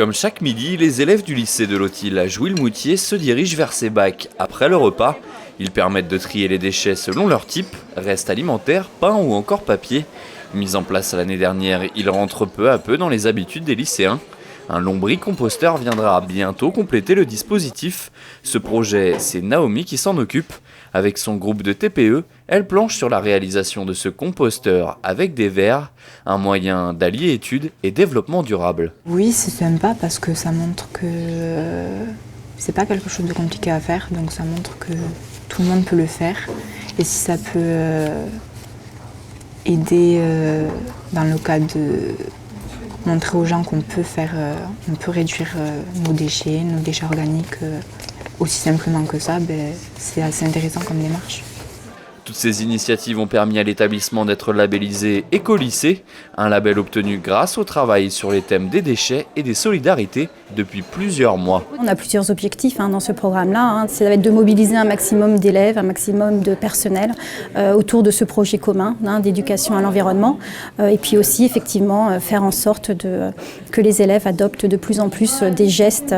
Comme chaque midi, les élèves du lycée de Lotil à Jouy-le-Moutier se dirigent vers ces bacs après le repas. Ils permettent de trier les déchets selon leur type, restes alimentaires, pain ou encore papier. Mis en place l'année dernière, ils rentrent peu à peu dans les habitudes des lycéens. Un lombricomposteur viendra bientôt compléter le dispositif. Ce projet, c'est Naomi qui s'en occupe. Avec son groupe de TPE, elle planche sur la réalisation de ce composteur avec des verres, un moyen d'allier études et développement durable. Oui, c'est sympa parce que ça montre que c'est pas quelque chose de compliqué à faire, donc ça montre que tout le monde peut le faire. Et si ça peut aider dans le cas de montrer aux gens qu'on peut faire, on peut réduire nos déchets organiques aussi simplement que ça, c'est assez intéressant comme démarche. Toutes ces initiatives ont permis à l'établissement d'être labellisé Éco-lycée, un label obtenu grâce au travail sur les thèmes des déchets et des solidarités depuis plusieurs mois. On a plusieurs objectifs dans ce programme-là. Ça va être de mobiliser un maximum d'élèves, un maximum de personnel autour de ce projet commun d'éducation à l'environnement. Et puis aussi, effectivement, faire en sorte que les élèves adoptent de plus en plus des gestes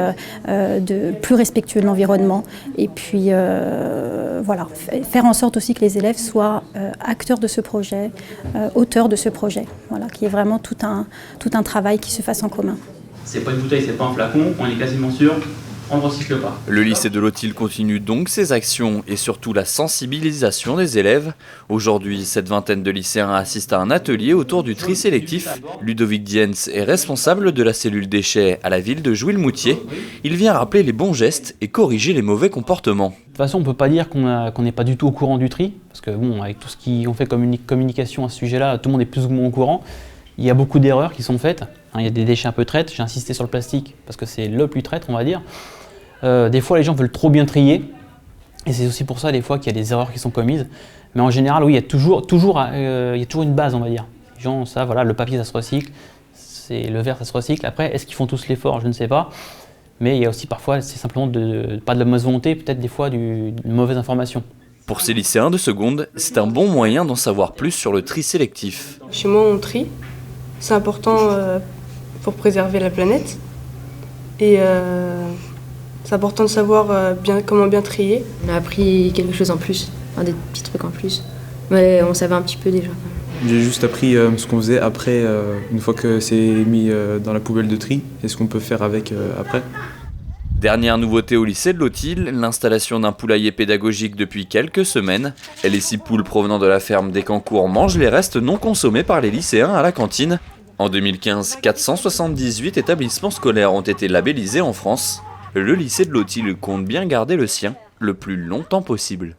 plus respectueux de l'environnement. Et puis, voilà, faire en sorte aussi que les élèves soient acteurs de ce projet, auteurs de ce projet, voilà, qui est vraiment tout un travail qui se fasse en commun. C'est pas une bouteille, c'est pas un flacon, on est quasiment sûr, on ne recycle pas. Le lycée de Lotil continue donc ses actions et surtout la sensibilisation des élèves. Aujourd'hui, cette vingtaine de lycéens assistent à un atelier autour du tri sélectif. Ludovic Diens est responsable de la cellule déchets à la ville de Jouy-le-Moutier. Il vient rappeler les bons gestes et corriger les mauvais comportements. De toute façon, on ne peut pas dire qu'on n'est pas du tout au courant du tri, parce que bon, avec tout ce qu'on fait comme communication à ce sujet-là, tout le monde est plus ou moins au courant. Il y a beaucoup d'erreurs qui sont faites. Il y a des déchets un peu traîtres. J'ai insisté sur le plastique parce que c'est le plus traître, on va dire. Des fois, les gens veulent trop bien trier. Et c'est aussi pour ça, des fois, qu'il y a des erreurs qui sont commises. Mais en général, oui, il y a toujours une base, on va dire. Les gens, ça, voilà, le papier, ça se recycle. Le verre, ça se recycle. Après, est-ce qu'ils font tous l'effort? Je ne sais pas. Mais il y a aussi parfois, c'est simplement pas de la mauvaise volonté, peut-être des fois d'une mauvaise information. Pour ces lycéens de seconde, c'est un bon moyen d'en savoir plus sur le tri sélectif. Chez moi, on trie. C'est important pour préserver la planète. Et c'est important de savoir comment bien trier. On a appris quelque chose en plus, des petits trucs en plus. Mais on savait un petit peu déjà. J'ai juste appris ce qu'on faisait après, une fois que c'est mis dans la poubelle de tri, et ce qu'on peut faire avec après. Dernière nouveauté au lycée de Lotil, l'installation d'un poulailler pédagogique depuis quelques semaines. Les 6 poules provenant de la ferme des Cancours mangent les restes non consommés par les lycéens à la cantine. En 2015, 478 établissements scolaires ont été labellisés en France. Le lycée de Lotil compte bien garder le sien le plus longtemps possible.